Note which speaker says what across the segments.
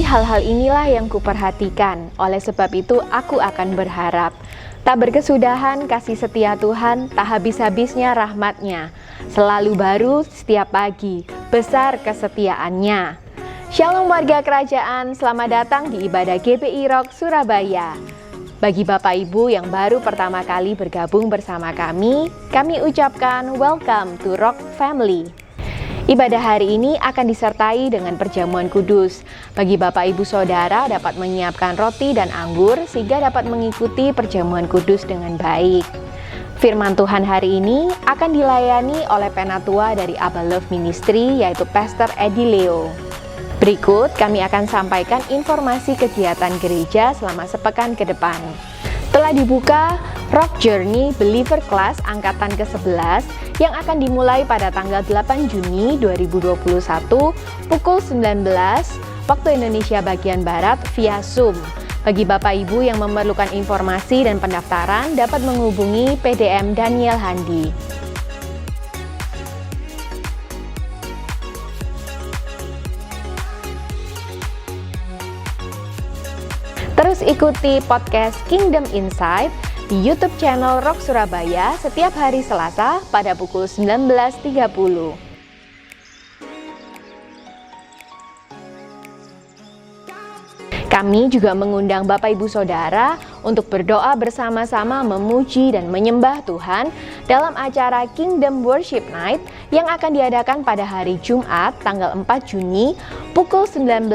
Speaker 1: hal-hal inilah yang kuperhatikan, oleh sebab itu aku akan berharap. Tak berkesudahan kasih setia Tuhan, tak habis-habisnya rahmat-Nya. Selalu baru setiap pagi, besar kesetiaannya. Shalom warga kerajaan, selamat datang di ibadah GPI Rock Surabaya. Bagi Bapak Ibu yang baru pertama kali bergabung bersama kami ucapkan welcome to Rock Family. Ibadah hari ini akan disertai dengan perjamuan kudus. Bagi Bapak Ibu Saudara dapat menyiapkan roti dan anggur sehingga dapat mengikuti perjamuan kudus dengan baik. Firman Tuhan hari ini akan dilayani oleh penatua dari Abba Love Ministry yaitu Pastor Eddie Leo. Berikut kami akan sampaikan informasi kegiatan gereja selama sepekan ke depan. Telah dibuka Rock Journey Believer Class angkatan ke-11 yang akan dimulai pada tanggal 8 Juni 2021 pukul 19 waktu Indonesia bagian Barat via Zoom. Bagi Bapak Ibu yang memerlukan informasi dan pendaftaran dapat menghubungi PDM Daniel Handi. Terus ikuti podcast Kingdom Insight di YouTube channel Rock Surabaya setiap hari Selasa pada pukul 19.30. Kami juga mengundang Bapak Ibu Saudara untuk berdoa bersama-sama memuji dan menyembah Tuhan dalam acara Kingdom Worship Night yang akan diadakan pada hari Jumat tanggal 4 Juni pukul 19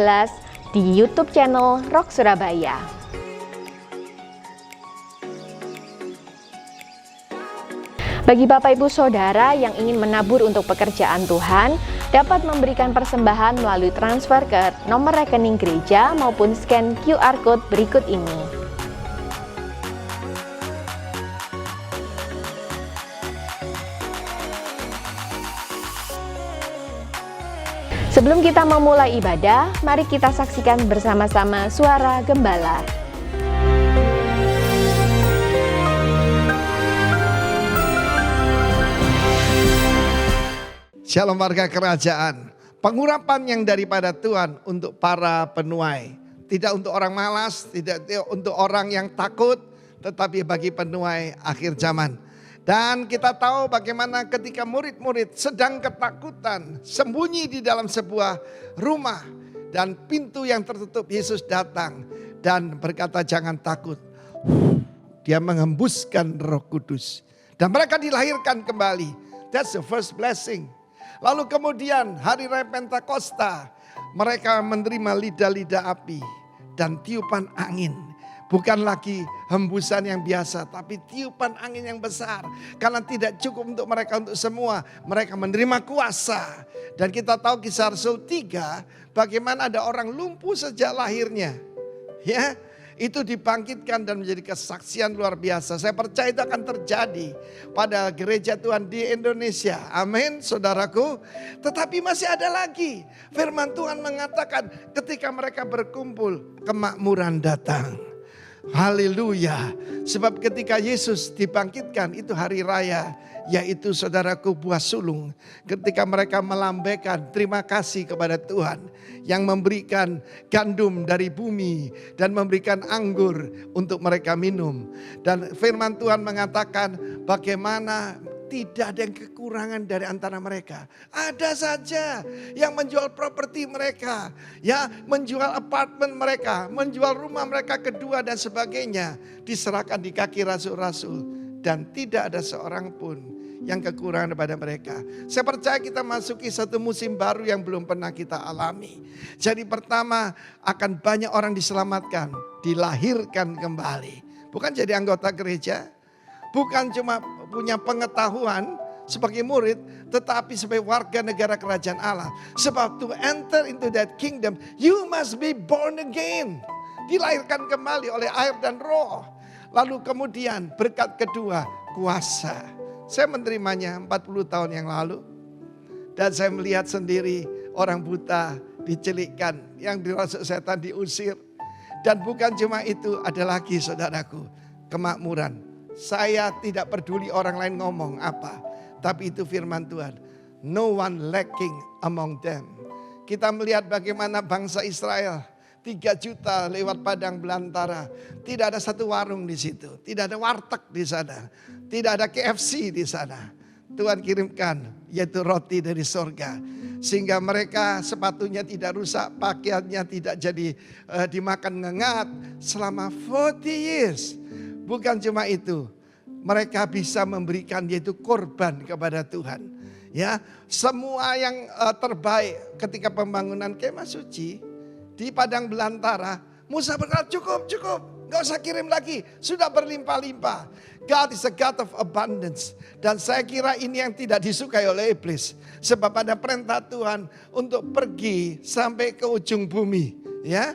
Speaker 1: di YouTube channel Rock Surabaya. Bagi Bapak Ibu Saudara yang ingin menabur untuk pekerjaan Tuhan, dapat memberikan persembahan melalui transfer ke nomor rekening gereja maupun scan QR Code berikut ini. Sebelum kita memulai ibadah, mari kita saksikan bersama-sama suara gembala.
Speaker 2: Shalom warga kerajaan, pengurapan yang daripada Tuhan untuk para penuai. Tidak untuk orang malas, tidak untuk orang yang takut, tetapi bagi penuai akhir zaman. Dan kita tahu bagaimana ketika murid-murid sedang ketakutan, sembunyi di dalam sebuah rumah. Dan pintu yang tertutup, Yesus datang dan berkata jangan takut. Dia mengembuskan Roh Kudus. Dan mereka dilahirkan kembali. That's the first blessing. Lalu kemudian hari raya Pentakosta, mereka menerima lidah-lidah api dan tiupan angin. Bukan lagi hembusan yang biasa, tapi tiupan angin yang besar. Karena tidak cukup untuk mereka untuk semua, mereka menerima kuasa. Dan kita tahu Kisah Rasul 3, bagaimana ada orang lumpuh sejak lahirnya. Ya, itu dibangkitkan dan menjadi kesaksian luar biasa. Saya percaya itu akan terjadi pada gereja Tuhan di Indonesia. Amin, saudaraku. Tetapi masih ada lagi. Firman Tuhan mengatakan ketika mereka berkumpul, kemakmuran datang. Haleluya. Sebab ketika Yesus dibangkitkan itu hari raya, yaitu saudaraku buah sulung. Ketika mereka melambaikan terima kasih kepada Tuhan yang memberikan gandum dari bumi dan memberikan anggur untuk mereka minum. Dan firman Tuhan mengatakan bagaimana tidak ada yang kekurangan dari antara mereka. Ada saja yang menjual properti mereka, ya, menjual apartemen mereka, menjual rumah mereka kedua dan sebagainya, diserahkan di kaki rasul-rasul dan tidak ada seorang pun yang kekurangan pada mereka. Saya percaya kita masuki satu musim baru yang belum pernah kita alami. Jadi pertama akan banyak orang diselamatkan, dilahirkan kembali. Bukan jadi anggota gereja, bukan cuma punya pengetahuan sebagai murid, tetapi sebagai warga negara kerajaan Allah. Sebab to enter into that kingdom, you must be born again. Dilahirkan kembali oleh air dan roh. Lalu kemudian berkat kedua, kuasa. Saya menerimanya 40 tahun yang lalu. Dan saya melihat sendiri orang buta dicelikkan, yang dirasuk setan diusir. Dan bukan cuma itu, ada lagi saudaraku, kemakmuran. Saya tidak peduli orang lain ngomong apa. Tapi itu firman Tuhan. No one lacking among them. Kita melihat bagaimana bangsa Israel 3 juta lewat padang belantara. Tidak ada satu warung di situ. Tidak ada warteg di sana. Tidak ada KFC di sana. Tuhan kirimkan yaitu roti dari sorga. Sehingga mereka sepatunya tidak rusak. Pakaiannya tidak jadi dimakan ngengat selama 40 years. Bukan cuma itu. Mereka bisa memberikan yaitu korban kepada Tuhan. Ya, semua yang terbaik ketika pembangunan kemah suci di padang belantara, Musa berkata cukup, gak usah kirim lagi, sudah berlimpah-limpah. God is a God of abundance. Dan saya kira ini yang tidak disukai oleh iblis. Sebab ada perintah Tuhan untuk pergi sampai ke ujung bumi. Ya,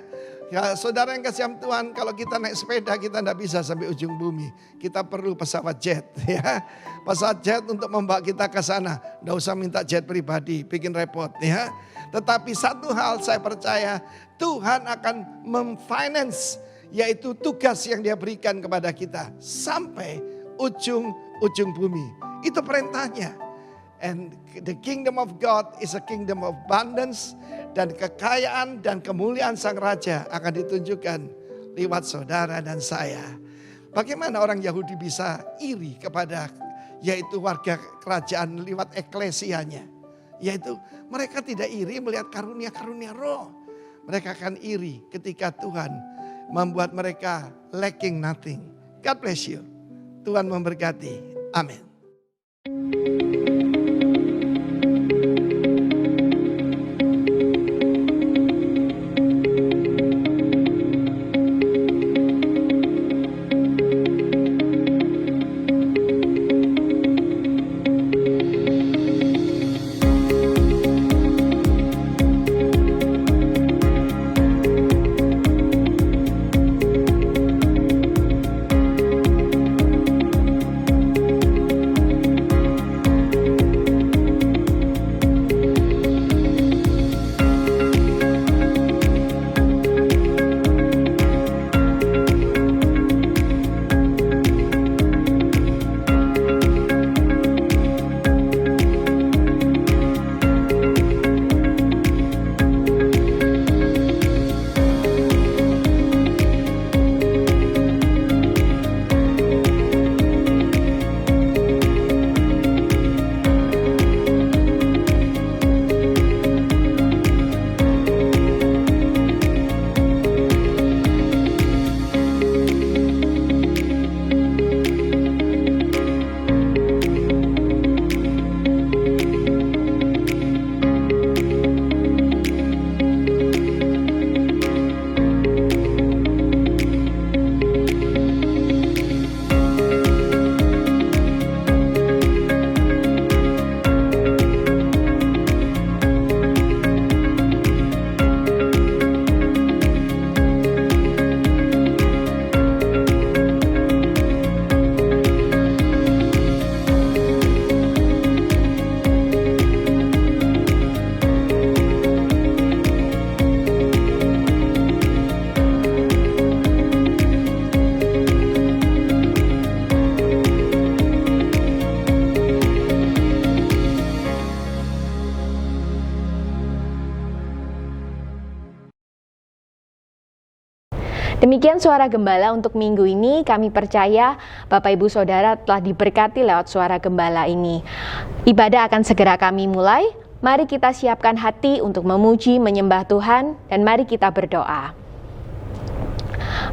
Speaker 2: saudara yang kasih Tuhan, kalau kita naik sepeda kita tidak bisa sampai ujung bumi. Kita perlu pesawat jet, ya. Pesawat jet untuk membawa kita ke sana. Tidak usah minta jet pribadi, bikin repot, ya. Tetapi satu hal saya percaya, Tuhan akan memfinance, yaitu tugas yang Dia berikan kepada kita sampai ujung bumi. Itu perintahnya. And the kingdom of God is a kingdom of abundance. Dan kekayaan dan kemuliaan Sang Raja akan ditunjukkan lewat saudara dan saya. Bagaimana orang Yahudi bisa iri kepada yaitu warga kerajaan lewat eklesianya. Yaitu mereka tidak iri melihat karunia-karunia roh. Mereka akan iri ketika Tuhan membuat mereka lacking nothing. God bless you. Tuhan memberkati. Amin.
Speaker 1: Demikian suara gembala untuk minggu ini. Kami percaya Bapak Ibu Saudara telah diberkati lewat suara gembala ini. Ibadah akan segera kami mulai. Mari kita siapkan hati untuk memuji, menyembah Tuhan, dan mari kita berdoa.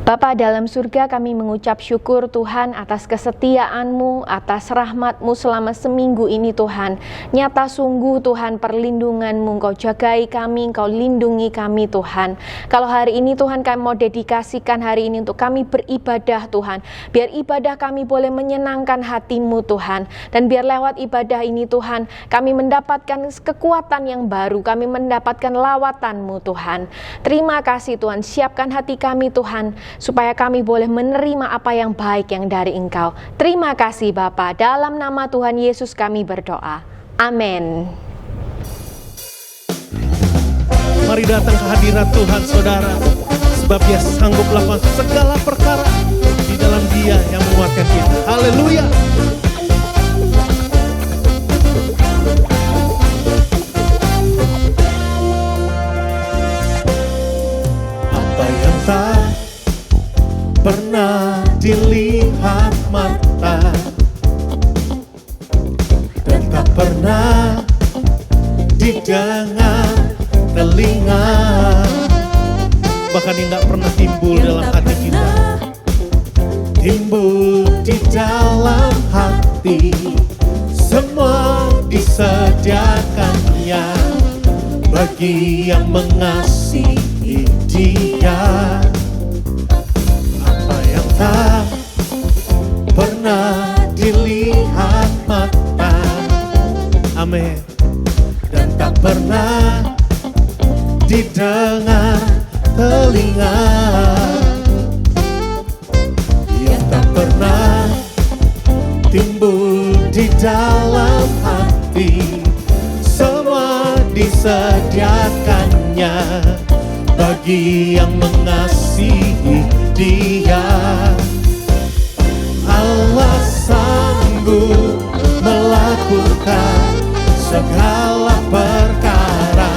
Speaker 1: Bapa dalam surga, kami mengucap syukur Tuhan atas kesetiaan-Mu, atas rahmat-Mu selama seminggu ini Tuhan. Nyata sungguh Tuhan perlindungan-Mu, Engkau jagai kami, Engkau lindungi kami Tuhan. Kalau hari ini Tuhan kami mau dedikasikan hari ini untuk kami beribadah Tuhan. Biar ibadah kami boleh menyenangkan hati-Mu Tuhan. Dan biar lewat ibadah ini Tuhan, kami mendapatkan kekuatan yang baru, kami mendapatkan lawatan-Mu Tuhan. Terima kasih Tuhan, siapkan hati kami Tuhan, supaya kami boleh menerima apa yang baik yang dari Engkau. Terima kasih Bapa, dalam nama Tuhan Yesus kami berdoa. Amin.
Speaker 3: Mari datang ke hadirat Tuhan saudara, sebab Dia sanggup melakukan segala perkara di dalam Dia yang menguatkan kita. Haleluya. telinga, bahkan yang gak pernah timbul dalam hati kita, timbul di dalam hati. Semua disediakannya bagi yang mengasihi Dia. Apa yang tak pernah dilihat mata, amin, dan tak pernah didengar telinga, yang tak pernah timbul di dalam hati. Semua disediakannya bagi yang mengasihi Dia. Allah sanggup melakukan segala perkara,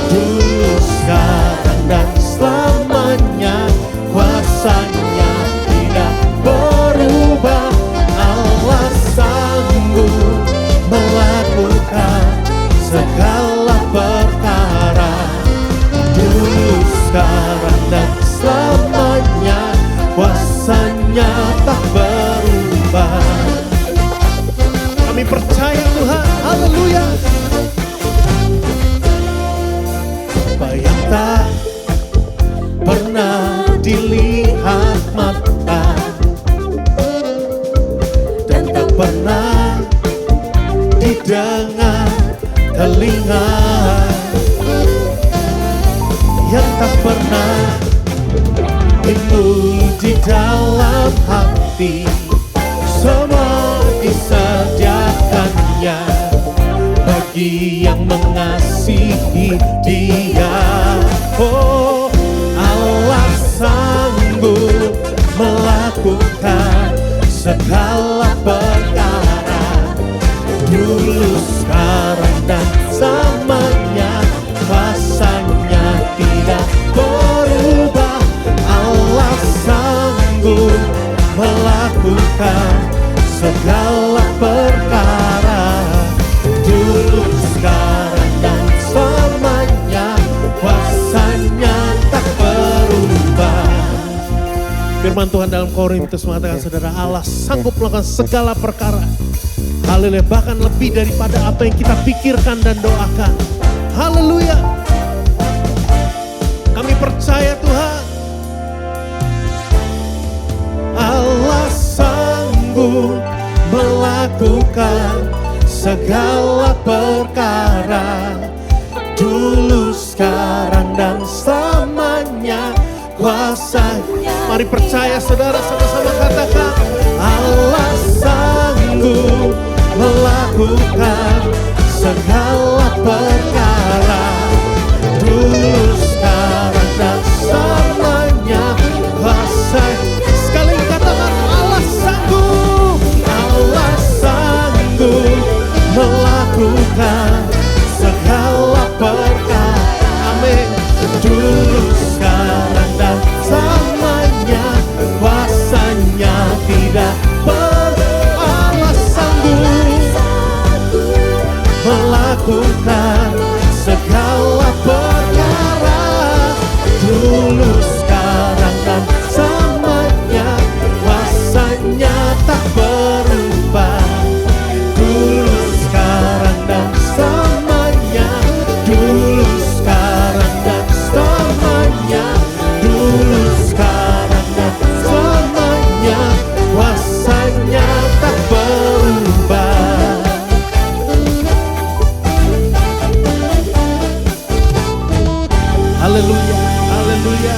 Speaker 3: dulu, sekarang, dan selamanya. Kuasanya tidak berubah. Allah sanggup melakukan segala perkara, dulu, sekarang, dan selamanya. Kuasanya tak berubah. Kami percaya Tuhan, haleluya. Apa yang tak pernah dilihat mata dan tak pernah didengar telinga, yang tak pernah timbul di dalam hati, semua disediakannya bagi yang mengasihi Dia. Oh, Allah sanggup melakukan segala perkara, dulu, sekarang, dan selamanya. Kuasanya tidak berubah. Allah sanggup melakukan segala perkara, dulu, sekarang, dan selamanya. Kuasanya tak berubah. Firman Tuhan dalam Korintus mengatakan, saudara, Allah sanggup melakukan segala perkara, haleluya, bahkan lebih daripada apa yang kita pikirkan dan doakan. Haleluya. Kami percaya Tuhan, Allah sanggup melakukan segala perkara, dulu, sekarang, dan selamanya. Kuasanya. Mari percaya saudara, sama-sama katakan, Allah sanggup melakukan segala perkara, dulu, sekarang, dan selamanya. Kuasanya. Sekali katakan, Allah sanggup, Allah sanggup melakukan segala perkara, amin, dulu, sekarang, dan selamanya. Kuasanya tidak Allah sanggup melakukan segala perkara, dulu, sekarang, dan selamanya. Kuasanya tak berubah, dulu, sekarang, dan selamanya. Dulu, sekarang, dan selamanya. Dulu, sekarang, dan selamanya. Kuasanya tak berubah. Haleluya, haleluya.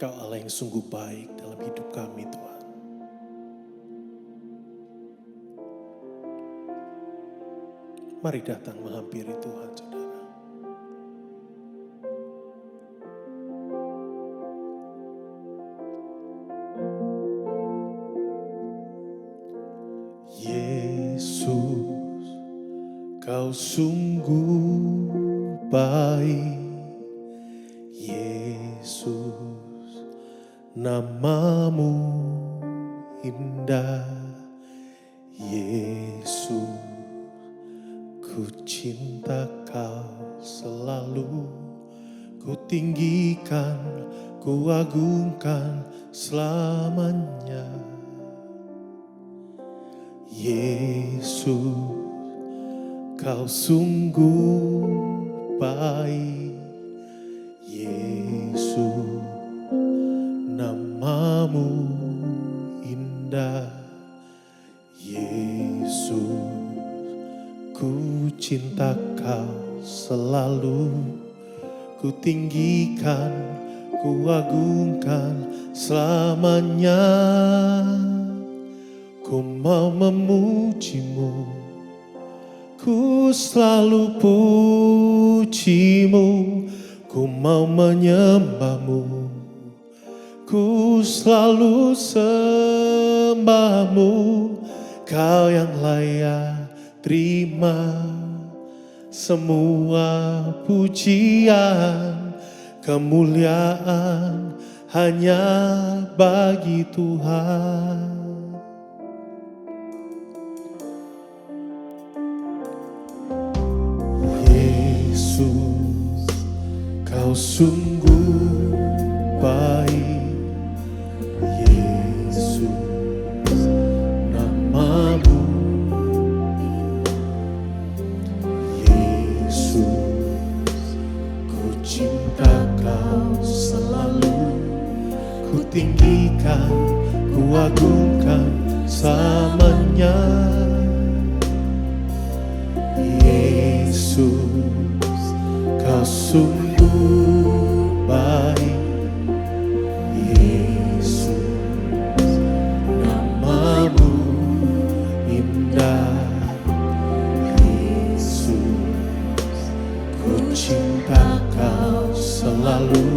Speaker 3: Kau Allah yang sungguh baik dalam hidup kami, Tuhan. Mari datang menghampiri Tuhan, saudara. Yesus, Kau sungguh baik. Yesus, Namamu indah. Yesus, ku cinta Kau selalu, ku tinggikan, ku agungkan selamanya. Yesus, Kau sungguh baik. Yesus, namamu indah. Yesus, ku cinta Kau selalu, ku tinggikan, ku agungkan selamanya. Ku mau memujimu, ku selalu pujimu. Ku mau menyembahmu, ku selalu sembahmu. Kau yang layak terima semua pujian, kemuliaan hanya bagi Tuhan. Yesus, Kau sungguh baik. Yesus, namamu. Yesus, ku cinta Kau selalu, ku tinggikan, ku agungkan selamanya. Yesus, Kau sungguh baik. Yesus, namamu indah. Yesus, ku cinta Kau selalu,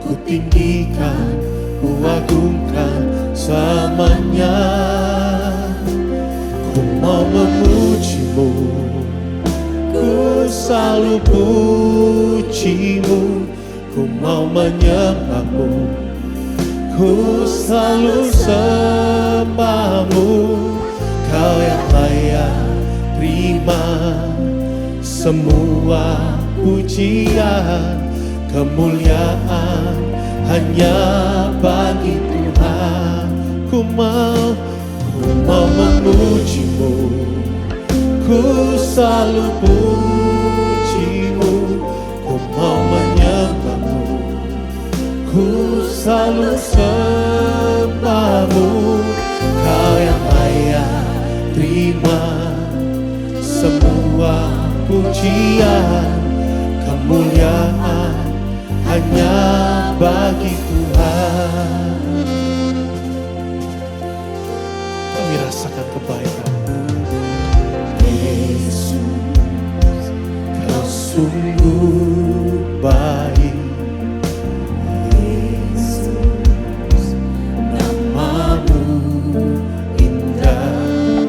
Speaker 3: ku tinggikan, ku agungkan selamanya. Ku mau memujimu, ku selalu pujimu. Ku mau menyembahmu, ku selalu sembahmu. Kau yang layak terima semua pujian, kemuliaan hanya bagi Tuhan. Ku mau memujimu, ku selalu pujimu. Ku mau menyembahmu, ku selalu sembahmu. Kau yang layak terima semua pujian, kemuliaan hanya bagi Tuhan. Kami rasakan kebaikan-Mu. Yesus, Kau sungguh baik. Yesus, namamu indah.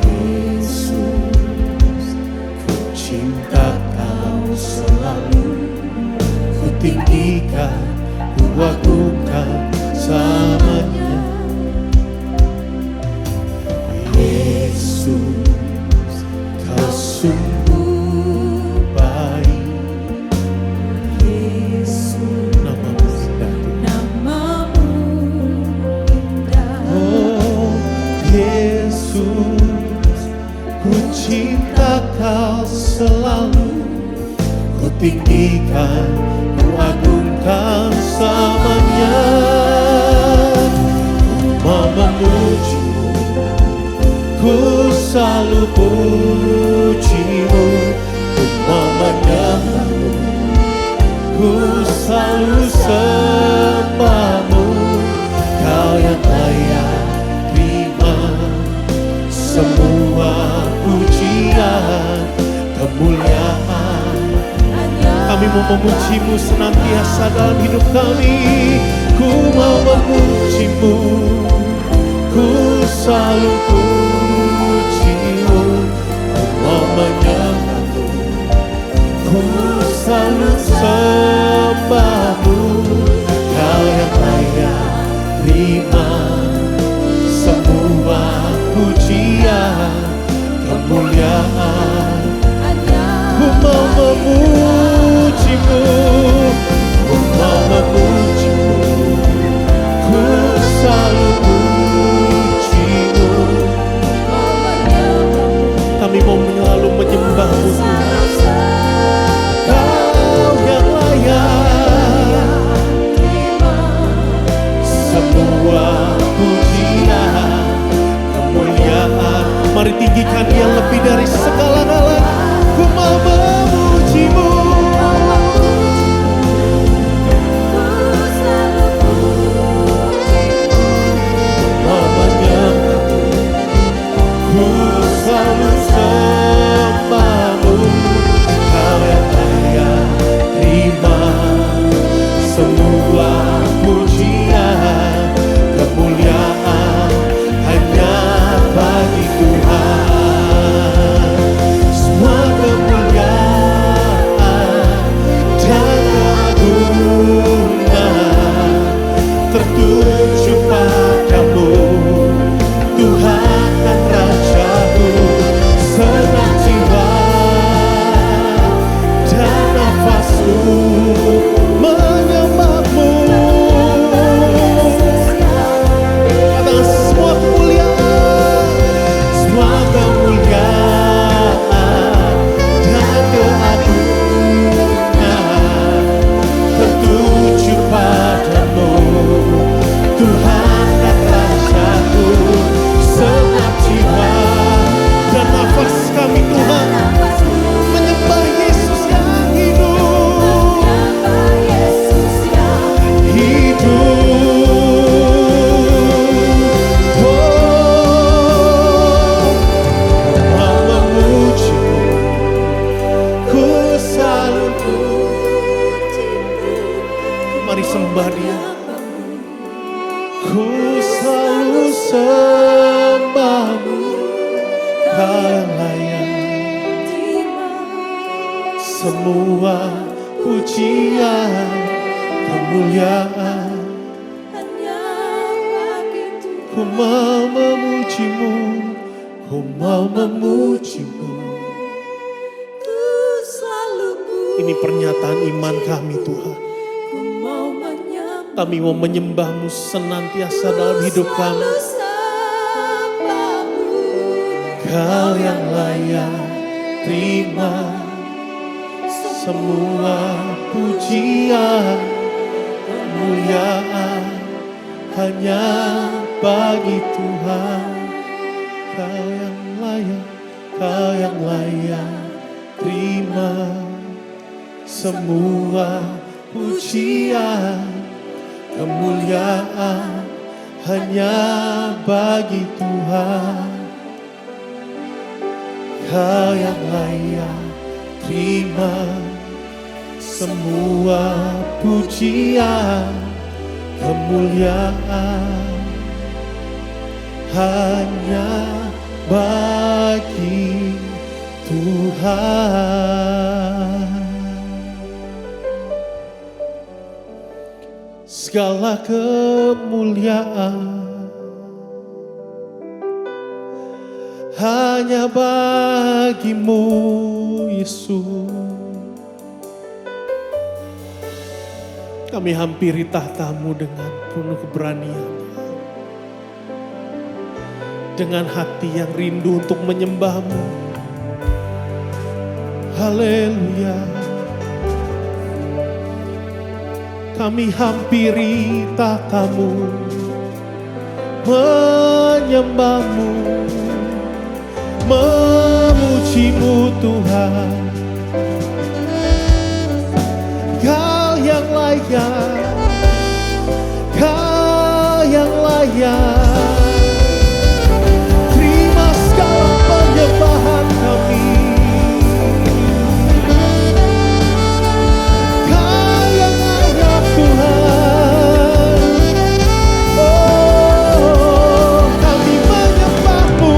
Speaker 3: Yesus, ku cinta Kau selalu, ku tinggikan, ku agungkan selamanya. Yesus, Kau sungguh baik. Yesus, namamu indah. Oh Yesus, ku cinta Kau selalu, ku tinggikan, ku agungkan selamanya. Ku mau memujimu, ku selalu pujimu. Ku mau menyembahmu, ku selalu sembahmu. Kau yang layak terima semua pujian, kemuliaan. Kami mau memuji-Mu senantiasa dalam hidup kami. Ku mau memuji-Mu, ku selalu puji-Mu. Ku mau menyembah-Mu, ku selalu sembah-Mu. Kau yang layak terima semua puji Mari sembah Dia. Ku selalu sembah-Mu, Kau yang layak semua pujian, kemuliaan. Ku mau memuji-Mu, ku mau memuji-Mu. Ini pernyataan iman kami Tuhan. Kami mau menyembah-Mu senantiasa dalam hidup kami. Kau yang layak terima semua pujian, kemuliaan hanya bagi Tuhan. Kau yang layak terima semua pujian, kemuliaan hanya bagi Tuhan. Kau yang layak terima semua pujian, kemuliaan hanya bagi Tuhan. Segala kemuliaan hanya bagi-Mu Yesus. Kami hampiri tahta-Mu dengan penuh keberanian, dengan hati yang rindu untuk menyembah-Mu. Haleluya. Kami hampiri tahta-Mu, menyembah-Mu, memuji-Mu Tuhan. Kau yang layak, Kau yang layak terima segala penyembahan kami. Kau yang layak Tuhan. Oh, kami menyembah-Mu.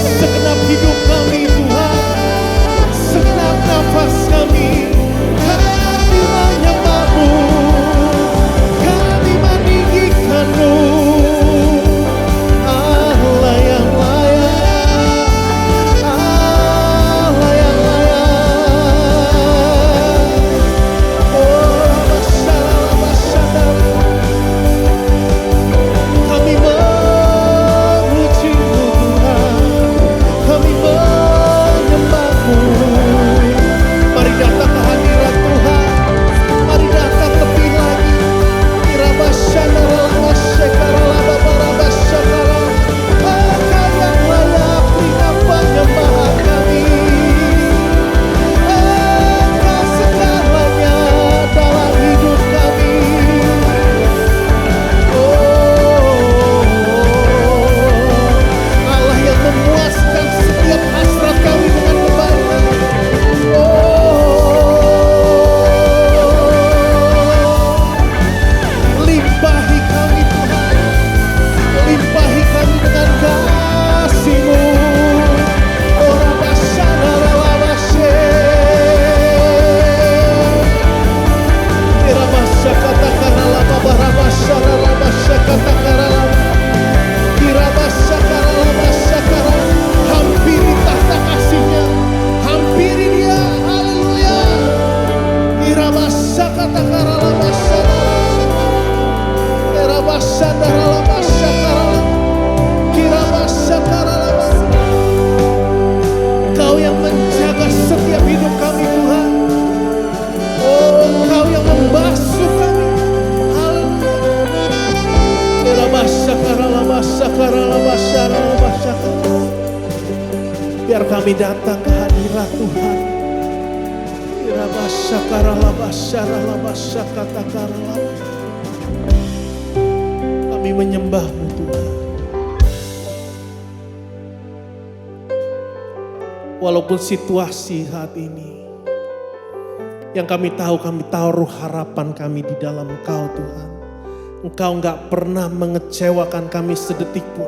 Speaker 3: Segenap hidup kami Tuhan, segenap nafas kami, kami menyembah-Mu, kami meninggikan-Mu. Allah yang layak, Allah yang layak. Oh, masyarakat, kami memuji-Mu Tuhan, kami menyembah-Mu. Mari datang ke hadirat Tuhan, mari datang lebih lagi. Kau yang layak terima penyembahan kami. Engkau segalanya dalam hidup kami. Oh, Allah yang memuaskan setiap hasrat kami dengan kebaikan. Limpahi kami Tuhan, limpahi kami dengan kasih-Mu. Oh, Rabbashana Rabashe, Rabbashakatakara Rabbashana Rabbashakatakara, Rabbashakara Rabbashakara. Hampiri tahta kasih-Nya, hampiri Dia. Haleluya. Rabbashakatakara Rabbashana, Kau yang menjaga setiap hidup kami Tuhan. Oh, Kau yang membasuh kami. Haleluya. Biar kami datang ke hadirat Tuhan. Kami menyembah-Mu Tuhan. Walaupun situasi saat ini Yang kami taruh harapan kami di dalam Engkau Tuhan. Engkau enggak pernah mengecewakan kami sedetik pun.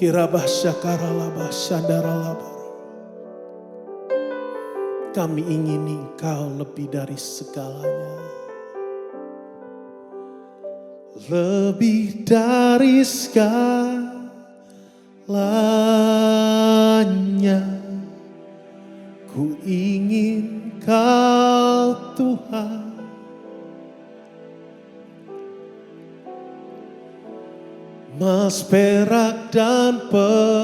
Speaker 3: Kirabah syakaralabah syadaralabah. Kami ingini Engkau lebih dari segalanya. Lebih dari segalanya. Ku ingin Kau Tuhan. Emas, perak, dan permata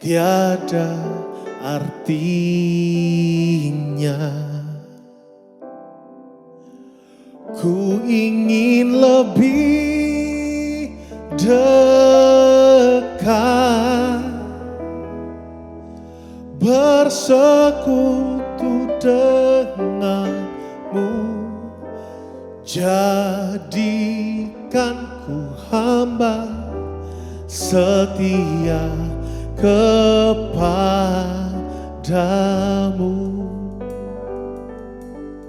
Speaker 3: tiada artinya. Ku ingin lebih dekat, bersekutu denganmu. Jadikan ku hamba setia kepadamu.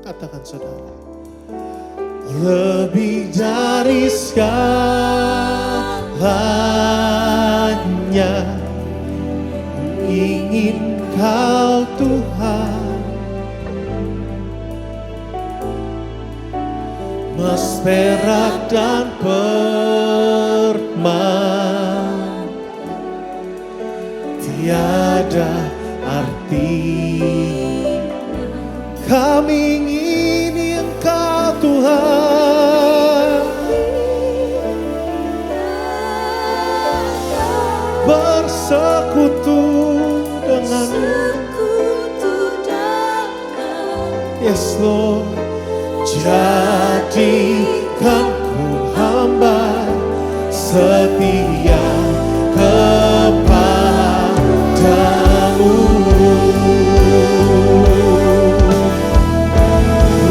Speaker 3: Katakan saudara. Lebih dari segalanya, ku ingin Kau Tuhan. Emas, perak, dan permata tiada arti. Kami ingin Engkau Tuhan. Bersekutu denganmu. Yes Lord. Jadikan ku hamba setia kepadamu.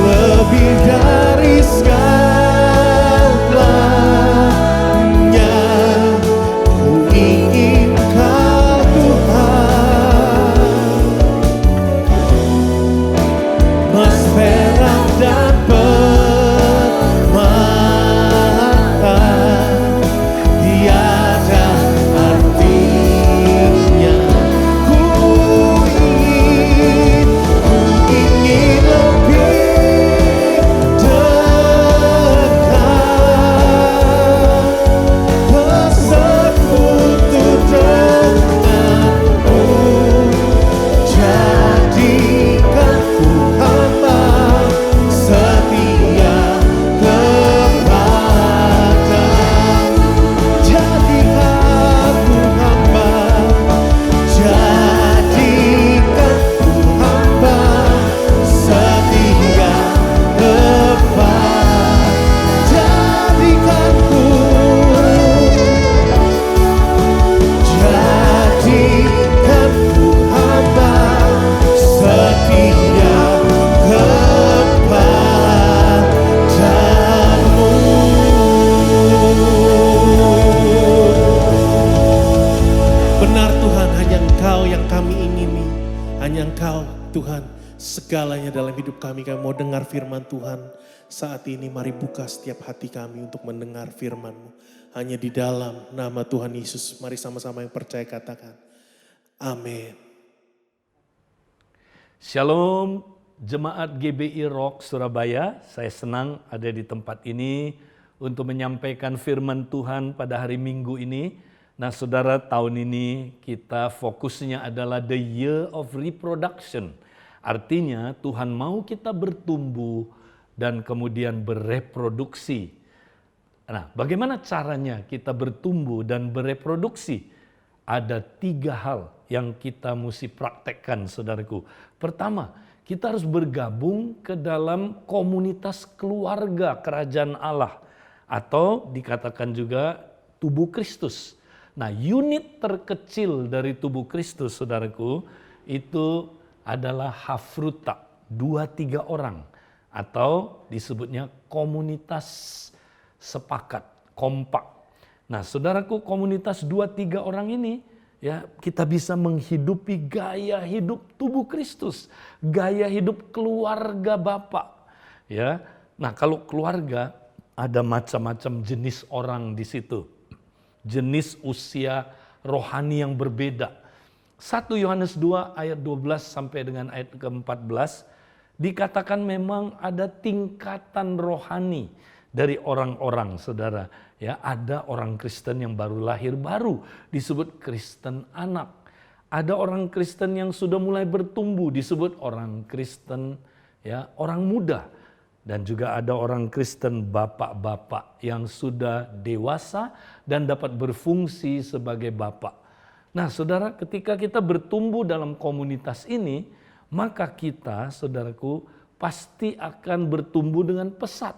Speaker 3: Lebih dari segalanya, ku ingin Kau Tuhan. Emas, perak, dan permata tiada artinya. Ku ingin lebih dekat, bersekutu denganmu. Jadikan ku hamba setia kepadamu. Jadikan ku hamba, jadikan ku hamba setia kepadamu. Jadikan ku hamba setia kepadamu. Benar Tuhan, hanya Engkau yang kami ingini. Hanya Engkau Tuhan, segalanya dalam hidup kami. Kami mau dengar firman Tuhan saat ini. Mari buka setiap hati kami untuk mendengar firman-Mu. Hanya di dalam nama Tuhan Yesus. Mari sama-sama yang percaya katakan, amin.
Speaker 4: Shalom Jemaat GBI Rock Surabaya, saya senang ada di tempat ini untuk menyampaikan firman Tuhan pada hari Minggu ini. Nah saudara, tahun ini kita fokusnya adalah the year of reproduction. Artinya Tuhan mau kita bertumbuh dan kemudian bereproduksi. Nah bagaimana caranya kita bertumbuh dan bereproduksi? Ada 3 hal yang kita mesti praktekkan saudaraku. Pertama, kita harus bergabung ke dalam komunitas keluarga kerajaan Allah. Atau dikatakan juga tubuh Kristus. Nah unit terkecil dari tubuh Kristus saudaraku itu adalah hafruta, 2-3 orang. Atau disebutnya komunitas sepakat, kompak. Nah saudaraku, komunitas 2-3 orang ini ya kita bisa menghidupi gaya hidup tubuh Kristus, gaya hidup keluarga Bapa. Ya, nah kalau keluarga ada macam-macam jenis orang di situ, jenis usia rohani yang berbeda. 1 Yohanes 2 ayat 12 sampai dengan ayat ke-14 dikatakan memang ada tingkatan rohani dari orang-orang, saudara. Ya, ada orang Kristen yang baru lahir baru disebut Kristen anak. Ada orang Kristen yang sudah mulai bertumbuh disebut orang Kristen ya, orang muda. Dan juga ada orang Kristen bapak-bapak yang sudah dewasa dan dapat berfungsi sebagai bapak. Nah, saudara, ketika kita bertumbuh dalam komunitas ini, maka kita, saudaraku, pasti akan bertumbuh dengan pesat.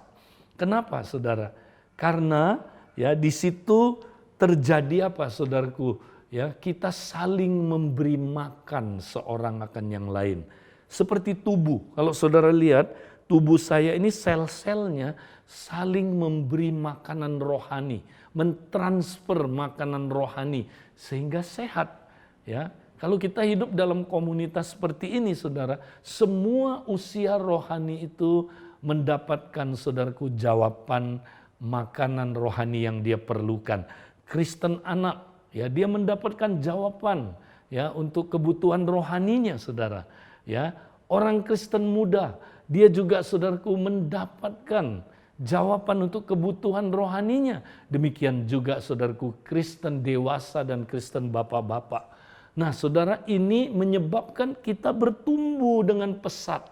Speaker 4: Kenapa, saudara? Karena ya di situ terjadi apa, saudaraku? Ya, kita saling memberi makan seorang akan yang lain. Seperti tubuh. Kalau saudara lihat, tubuh saya ini sel-selnya saling memberi makanan rohani, mentransfer makanan rohani sehingga sehat. Ya, kalau kita hidup dalam komunitas seperti ini, saudara, semua usia rohani itu mendapatkan, saudaraku, jawaban makanan rohani yang dia perlukan. Kristen anak, ya, dia mendapatkan jawaban ya untuk kebutuhan rohaninya, saudara. Ya, orang Kristen muda, dia juga, saudaraku, mendapatkan jawaban untuk kebutuhan rohaninya. Demikian juga, saudaraku, Kristen dewasa dan Kristen bapak-bapak. Nah, saudara, ini menyebabkan kita bertumbuh dengan pesat.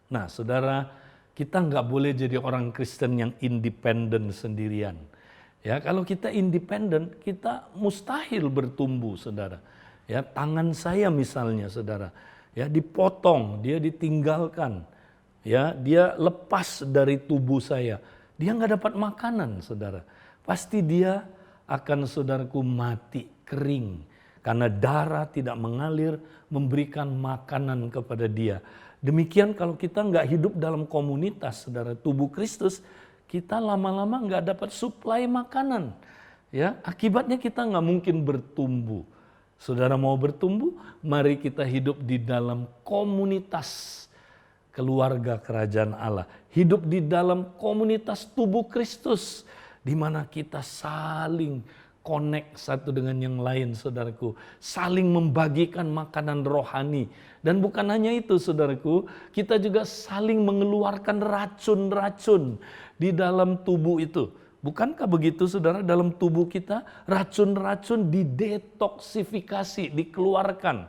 Speaker 4: Nah, saudara, kita nggak boleh jadi orang Kristen yang independen sendirian. Ya, kalau kita independen, kita mustahil bertumbuh, saudara. Ya, tangan saya misalnya, saudara, ya dipotong, dia ditinggalkan, ya dia lepas dari tubuh saya, dia nggak dapat makanan, saudara. Pasti dia akan, saudaraku, mati kering karena darah tidak mengalir memberikan makanan kepada dia. Demikian kalau kita nggak hidup dalam komunitas, saudara, tubuh Kristus, kita lama-lama nggak dapat suplai makanan. Ya, akibatnya kita nggak mungkin bertumbuh. Saudara mau bertumbuh, mari kita hidup di dalam komunitas keluarga kerajaan Allah. Hidup di dalam komunitas tubuh Kristus, di mana kita saling connect satu dengan yang lain, saudaraku. Saling membagikan makanan rohani. Dan bukan hanya itu, saudaraku, kita juga saling mengeluarkan racun-racun di dalam tubuh itu. Bukankah begitu, saudara, dalam tubuh kita racun-racun didetoksifikasi, dikeluarkan.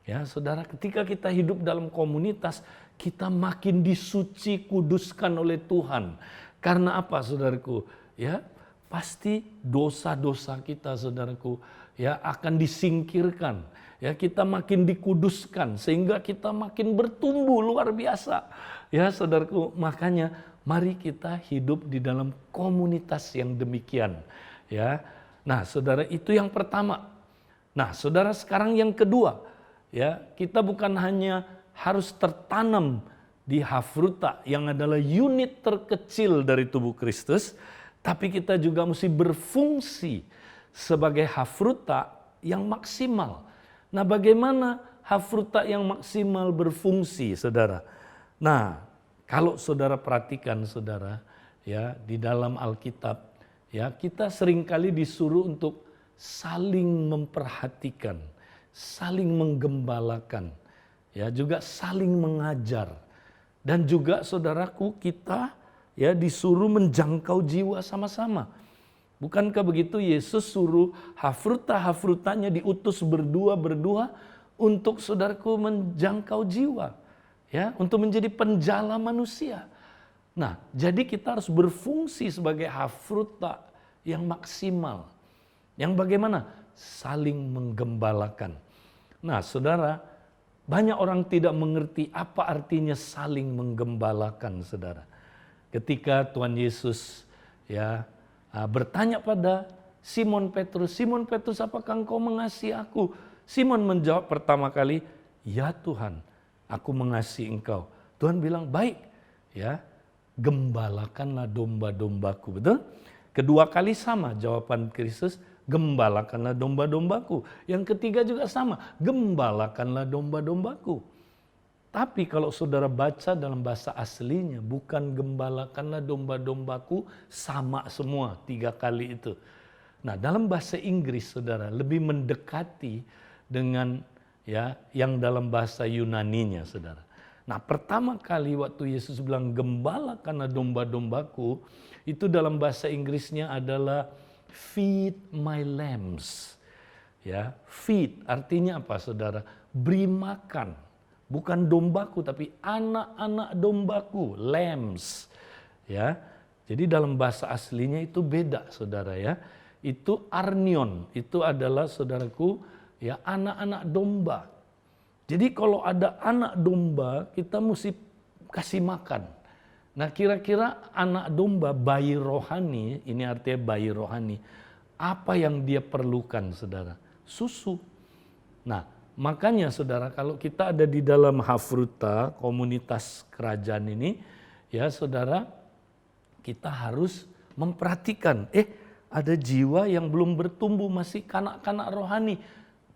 Speaker 4: Ya, saudara, ketika kita hidup dalam komunitas, kita makin disuci kuduskan oleh Tuhan. Karena apa, saudaraku? Ya, pasti dosa-dosa kita, saudaraku, ya akan disingkirkan. Ya, kita makin dikuduskan sehingga kita makin bertumbuh luar biasa. Ya, saudaraku, makanya mari kita hidup di dalam komunitas yang demikian. Ya. Nah, saudara, itu yang pertama. Nah, saudara, sekarang yang kedua, ya, kita bukan hanya harus tertanam di Hafruta yang adalah unit terkecil dari tubuh Kristus, tapi kita juga mesti berfungsi sebagai Hafruta yang maksimal. Nah, bagaimana Hafruta yang maksimal berfungsi, saudara? Nah, kalau saudara perhatikan, saudara, ya di dalam Alkitab, ya kita seringkali disuruh untuk saling memperhatikan, saling menggembalakan, ya juga saling mengajar, dan juga, saudaraku, kita ya disuruh menjangkau jiwa sama-sama. Bukankah begitu Yesus suruh Hafruta-Hafrutanya diutus berdua-berdua untuk, saudaraku, menjangkau jiwa, ya, untuk menjadi penjala manusia. Nah, jadi kita harus berfungsi sebagai Hafruta yang maksimal. Yang bagaimana? Saling menggembalakan. Nah, saudara, banyak orang tidak mengerti apa artinya saling menggembalakan, saudara. Ketika Tuhan Yesus ya bertanya pada Simon Petrus, Simon Petrus, apakah engkau mengasihi aku? Simon menjawab pertama kali, ya Tuhan, aku mengasihi engkau. Tuhan bilang, baik, ya, gembalakanlah domba-dombaku, betul? Kedua kali sama jawaban Kristus, gembalakanlah domba-dombaku. Yang ketiga juga sama, gembalakanlah domba-dombaku. Tapi kalau saudara baca dalam bahasa aslinya, bukan gembalakanlah domba-dombaku, sama semua 3 kali itu. Nah, dalam bahasa Inggris saudara lebih mendekati dengan ya yang dalam bahasa Yunaninya saudara. Nah, pertama kali waktu Yesus bilang gembalakanlah domba-dombaku, itu dalam bahasa Inggrisnya adalah feed my lambs. Ya, feed artinya apa saudara? Beri makan. Bukan dombaku tapi anak-anak dombaku, lambs. Ya. Jadi dalam bahasa aslinya itu beda saudara ya. Itu arnion, itu adalah saudaraku ya anak-anak domba. Jadi kalau ada anak domba kita mesti kasih makan. Nah, kira-kira anak domba, bayi rohani, ini artinya bayi rohani, apa yang dia perlukan saudara? Susu. Nah, makanya saudara kalau kita ada di dalam Hafruta, komunitas kerajaan ini, ya saudara, kita harus memperhatikan, ada jiwa yang belum bertumbuh, masih kanak-kanak rohani,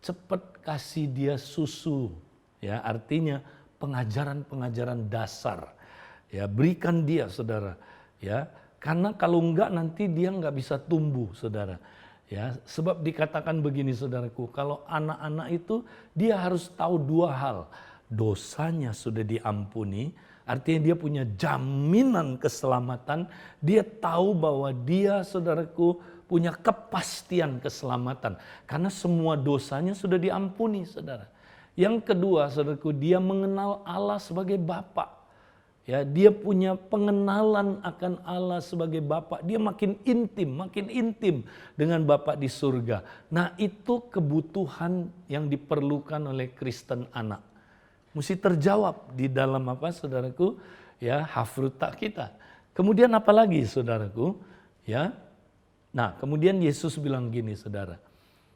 Speaker 4: cepat kasih dia susu. Ya, artinya pengajaran-pengajaran dasar. Ya, berikan dia saudara. Ya, karena kalau enggak nanti dia enggak bisa tumbuh saudara. Ya, sebab dikatakan begini saudaraku, kalau anak-anak itu dia harus tahu 2 hal. Dosanya sudah diampuni, artinya dia punya jaminan keselamatan. Dia tahu bahwa dia saudaraku punya kepastian keselamatan. Karena semua dosanya sudah diampuni saudara. Yang kedua saudaraku, dia mengenal Allah sebagai Bapa. Ya, dia punya pengenalan akan Allah sebagai Bapa. Dia makin intim dengan Bapa di surga. Nah, itu kebutuhan yang diperlukan oleh Kristen anak. Mesti terjawab di dalam apa saudaraku? Ya, Hafruta kita. Kemudian apa lagi saudaraku? Ya. Nah, kemudian Yesus bilang gini saudara.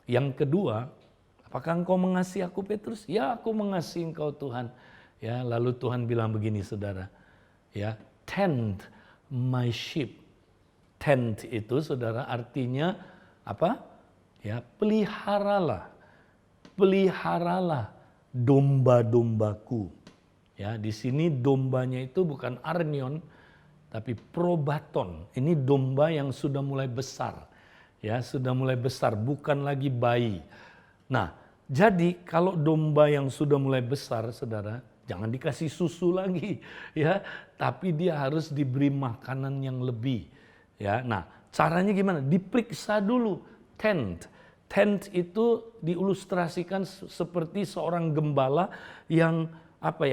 Speaker 4: Yang kedua, apakah engkau mengasihi aku Petrus? Ya, aku mengasihi engkau Tuhan. Ya, lalu Tuhan bilang begini saudara, ya, tend my sheep. Tend itu saudara artinya apa? Ya, peliharalah domba-dombaku. Ya, di sini dombanya itu bukan arnion, tapi probaton. Ini domba yang sudah mulai besar. Ya, sudah mulai besar, bukan lagi bayi. Nah, jadi kalau domba yang sudah mulai besar, saudara, jangan dikasih susu lagi, ya. Tapi dia harus diberi makanan yang lebih, ya. Nah, caranya gimana? Diperiksa dulu. Tent itu diilustrasikan seperti seorang gembala yang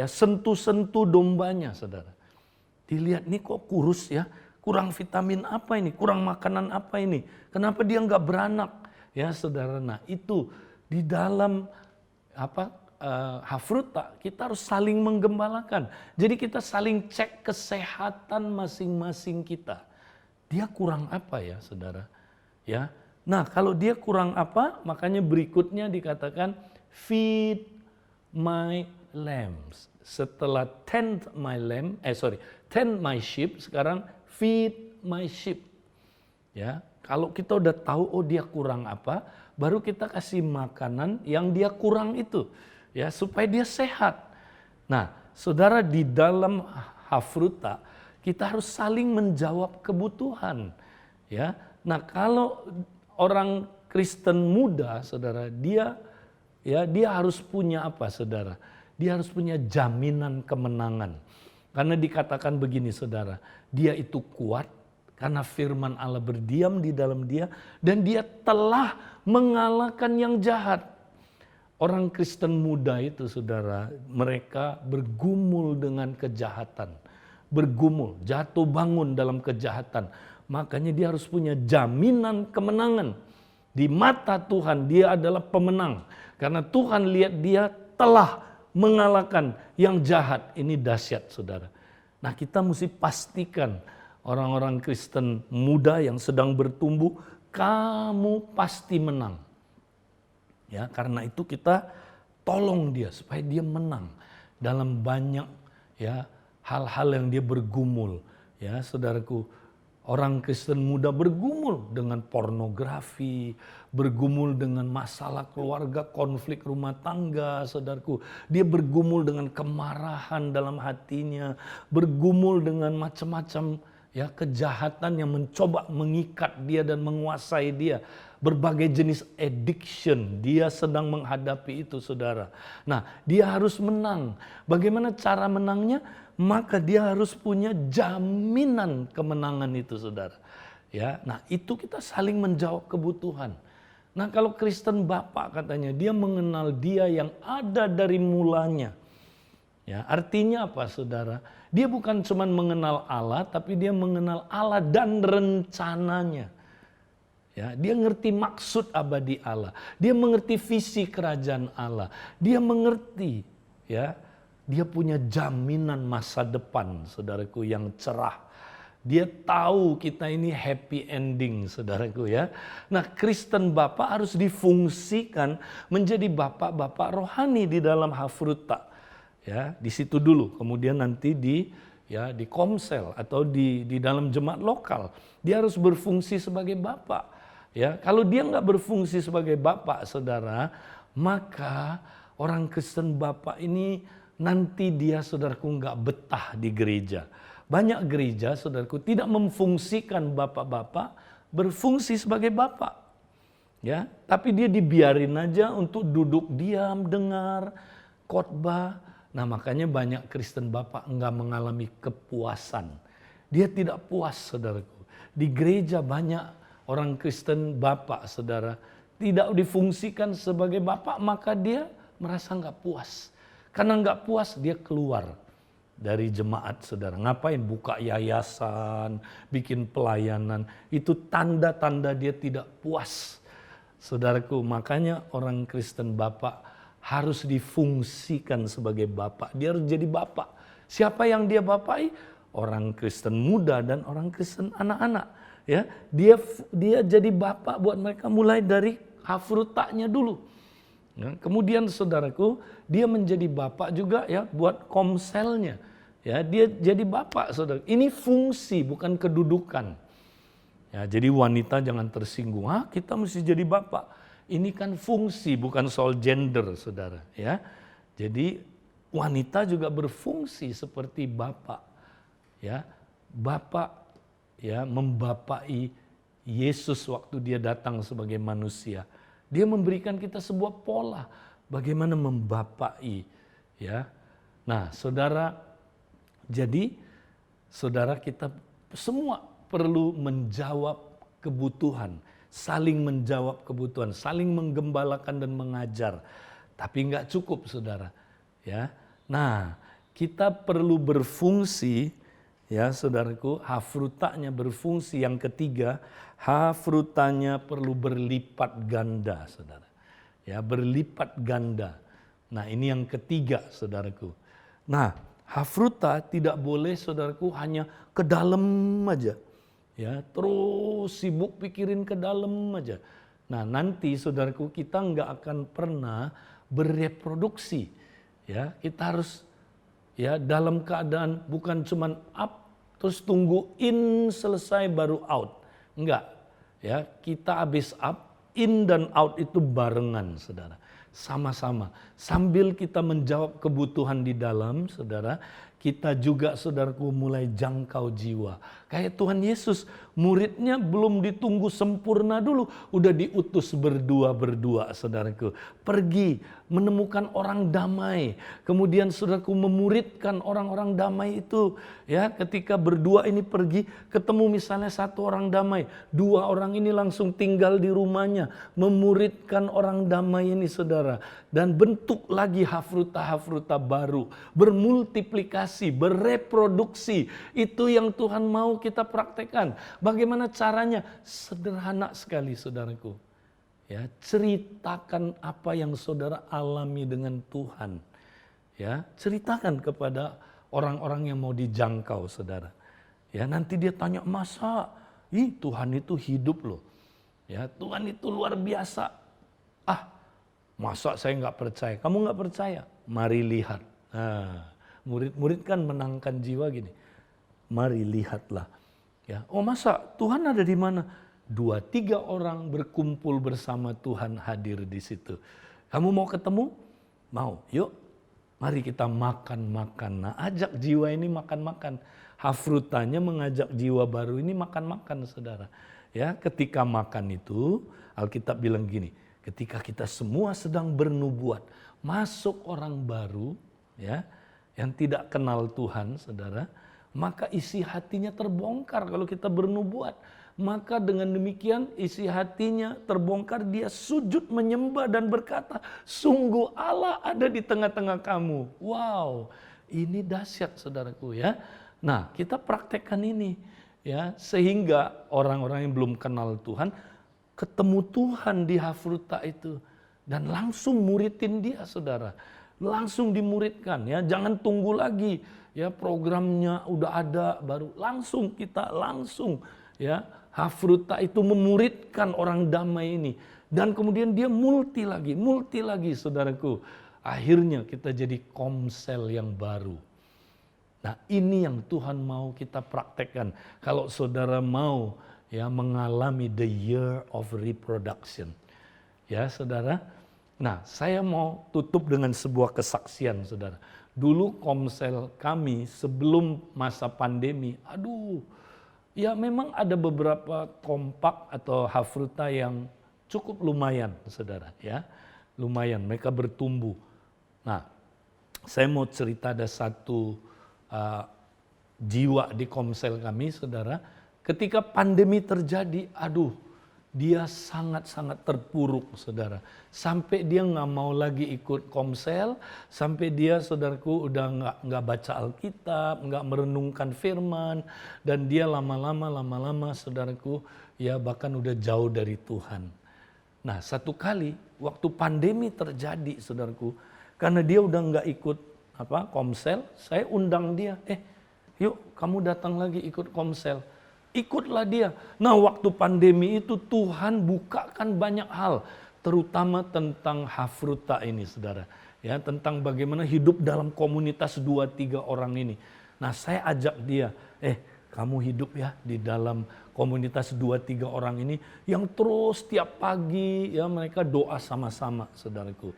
Speaker 4: sentuh-sentuh dombanya, saudara. Dilihat nih kok kurus ya, kurang vitamin apa ini, kurang makanan apa ini, kenapa dia nggak beranak, ya saudara. Nah itu di dalam Hafruta kita harus saling menggembalakan. Jadi kita saling cek kesehatan masing-masing kita. Dia kurang apa ya saudara? Ya. Nah kalau dia kurang apa, makanya berikutnya dikatakan feed my lambs. Setelah tend my sheep, sekarang feed my sheep. Ya, kalau kita udah tahu oh dia kurang apa, baru kita kasih makanan yang dia kurang itu, ya supaya dia sehat. Nah, saudara di dalam Hafruta kita harus saling menjawab kebutuhan, ya. Nah, kalau orang Kristen muda, saudara, dia harus punya apa, saudara? Dia harus punya jaminan kemenangan. Karena dikatakan begini, saudara, dia itu kuat karena firman Allah berdiam di dalam dia dan dia telah mengalahkan yang jahat. Orang Kristen muda itu, saudara, mereka bergumul dengan kejahatan. Bergumul, jatuh bangun dalam kejahatan. Makanya dia harus punya jaminan kemenangan. Di mata Tuhan dia adalah pemenang. Karena Tuhan lihat dia telah mengalahkan yang jahat. Ini dahsyat, saudara. Nah kita mesti pastikan orang-orang Kristen muda yang sedang bertumbuh, kamu pasti menang. Ya, karena itu kita tolong dia supaya dia menang dalam banyak ya hal-hal yang dia bergumul. Ya, saudaraku, Orang Kristen muda bergumul dengan pornografi, bergumul dengan masalah keluarga, konflik rumah tangga, saudaraku. Dia bergumul dengan kemarahan dalam hatinya, bergumul dengan macam-macam ya kejahatan yang mencoba mengikat dia dan menguasai dia. Berbagai jenis addiction, dia sedang menghadapi itu, saudara. Nah, dia harus menang. Bagaimana cara menangnya? Maka dia harus punya jaminan kemenangan itu, saudara. Ya, nah itu kita saling menjawab kebutuhan. Nah, kalau Kristen Bapak katanya dia mengenal Dia yang ada dari mulanya. Ya, artinya apa, saudara? Dia bukan cuma mengenal Allah, tapi dia mengenal Allah dan rencananya. Ya, dia ngerti maksud abadi Allah. Dia mengerti visi kerajaan Allah. Dia mengerti, ya, dia punya jaminan masa depan, saudaraku, yang cerah. Dia tahu kita ini happy ending, saudaraku ya. Nah, Kristen Bapak harus difungsikan menjadi bapak-bapak rohani di dalam Hafruta. Ya, di situ dulu, kemudian nanti di Komsel atau di dalam jemaat lokal. Dia harus berfungsi sebagai bapak. Ya, kalau dia nggak berfungsi sebagai bapak, saudara, maka orang Kristen Bapak ini nanti dia, saudaraku, nggak betah di gereja. Banyak gereja, saudaraku, tidak memfungsikan bapak-bapak berfungsi sebagai bapak. Ya, tapi dia dibiarin aja untuk duduk diam, dengar khotbah. Nah, makanya banyak Kristen Bapak nggak mengalami kepuasan. Dia tidak puas, saudaraku. Di gereja banyak orang Kristen Bapak, saudara, tidak difungsikan sebagai bapak, maka dia merasa nggak puas. Karena nggak puas, dia keluar dari jemaat, saudara. Ngapain? Buka yayasan, bikin pelayanan. Itu tanda-tanda dia tidak puas, saudaraku. Makanya orang Kristen Bapak harus difungsikan sebagai bapak. Dia harus jadi bapak. Siapa yang dia bapai? Orang Kristen muda dan orang Kristen anak-anak. Ya, dia jadi bapak buat mereka mulai dari Hafrutanya dulu. Ya, kemudian, saudaraku, dia menjadi bapak juga ya buat Komselnya. Ya, dia jadi bapak, saudara. Ini fungsi, bukan kedudukan. Ya, jadi wanita jangan tersinggung. Kita mesti jadi bapak. Ini kan fungsi, bukan soal gender, saudara. Ya, jadi wanita juga berfungsi seperti bapak. Ya, bapak ya membapai Yesus waktu dia datang sebagai manusia. Dia memberikan kita sebuah pola bagaimana membapai, ya. Nah, saudara, jadi saudara, kita semua perlu menjawab kebutuhan, saling menjawab kebutuhan, saling menggembalakan dan mengajar. Tapi nggak cukup, saudara, ya. Nah, kita perlu berfungsi. Ya, saudaraku, Hafrutanya berfungsi. Yang ketiga, Hafrutanya perlu berlipat ganda, saudara. Ya, berlipat ganda. Nah, ini yang ketiga, saudaraku. Nah, Hafruta tidak boleh, saudaraku, hanya ke dalam aja. Ya, terus sibuk pikirin ke dalam aja. Nah, nanti, saudaraku, kita nggak akan pernah bereproduksi. Ya, kita harus ya dalam keadaan bukan cuman up terus tunggu in selesai baru out. Enggak. Ya, kita habis up, in dan out itu barengan, saudara. Sama-sama. Sambil kita menjawab kebutuhan di dalam, saudara, kita juga, saudaraku, mulai jangkau jiwa. Kayak Tuhan Yesus, muridnya belum ditunggu sempurna dulu, udah diutus berdua-berdua, saudaraku. Pergi menemukan orang damai. Kemudian, saudaraku, memuridkan orang-orang damai itu. Ya, ketika berdua ini pergi, ketemu misalnya satu orang damai, dua orang ini langsung tinggal di rumahnya, memuridkan orang damai ini, saudara. Dan bentuk lagi Hafruta-Hafruta baru, bermultiplikasi, bereproduksi. Itu yang Tuhan mau kita praktekkan. Bagaimana caranya? Sederhana sekali, saudaraku. Ya, ceritakan apa yang saudara alami dengan Tuhan. Ya, ceritakan kepada orang-orang yang mau dijangkau, saudara. Ya, nanti dia tanya, masa? Tuhan itu hidup loh. Ya, Tuhan itu luar biasa. Masa saya nggak percaya? Kamu nggak percaya? Mari lihat. Nah, murid-murid kan menangkan jiwa gini. Mari lihatlah. Ya, oh masa Tuhan ada di mana? 2-3 orang berkumpul bersama Tuhan hadir di situ. Kamu mau ketemu? Mau, yuk. Mari kita makan-makan. Nah, ajak jiwa ini makan-makan. Hafrutanya mengajak jiwa baru ini makan-makan, saudara. Ya, ketika makan itu, Alkitab bilang gini, ketika kita semua sedang bernubuat, masuk orang baru, ya, yang tidak kenal Tuhan, saudara, maka isi hatinya terbongkar kalau kita bernubuat. Maka dengan demikian isi hatinya terbongkar, dia sujud menyembah dan berkata, sungguh Allah ada di tengah-tengah kamu. Wow, ini dahsyat saudaraku ya. Nah, kita praktekkan ini ya, sehingga orang-orang yang belum kenal Tuhan ketemu Tuhan di Hafruta itu dan langsung muridin dia, saudara. Langsung dimuridkan ya, jangan tunggu lagi ya, programnya udah ada baru langsung kita langsung ya. Hafruta itu memuridkan orang damai ini. Dan kemudian dia multi lagi saudaraku. Akhirnya kita jadi komsel yang baru. Nah, ini yang Tuhan mau kita praktekkan. Kalau saudara mau ya mengalami the year of reproduction. Ya saudara. Nah, saya mau tutup dengan sebuah kesaksian saudara. Dulu komsel kami sebelum masa pandemi, ya memang ada beberapa kompak atau hafruta yang cukup lumayan saudara ya. Lumayan, mereka bertumbuh. Nah, saya mau cerita ada satu jiwa di komsel kami saudara. Ketika pandemi terjadi, dia sangat-sangat terpuruk saudara. Sampai dia nggak mau lagi ikut komsel, sampai dia saudaraku udah nggak baca Alkitab, nggak merenungkan firman, dan dia lama-lama saudaraku ya bahkan udah jauh dari Tuhan. Nah, satu kali waktu pandemi terjadi saudaraku, karena dia udah nggak ikut komsel, saya undang dia, yuk kamu datang lagi ikut komsel. Ikutlah dia. Nah, waktu pandemi itu Tuhan bukakan banyak hal, terutama tentang hafruta ini saudara. Ya, tentang bagaimana hidup dalam komunitas 2-3 orang ini. Nah, saya ajak dia, kamu hidup ya di dalam komunitas 2-3 orang ini yang terus tiap pagi ya mereka doa sama-sama saudaraku.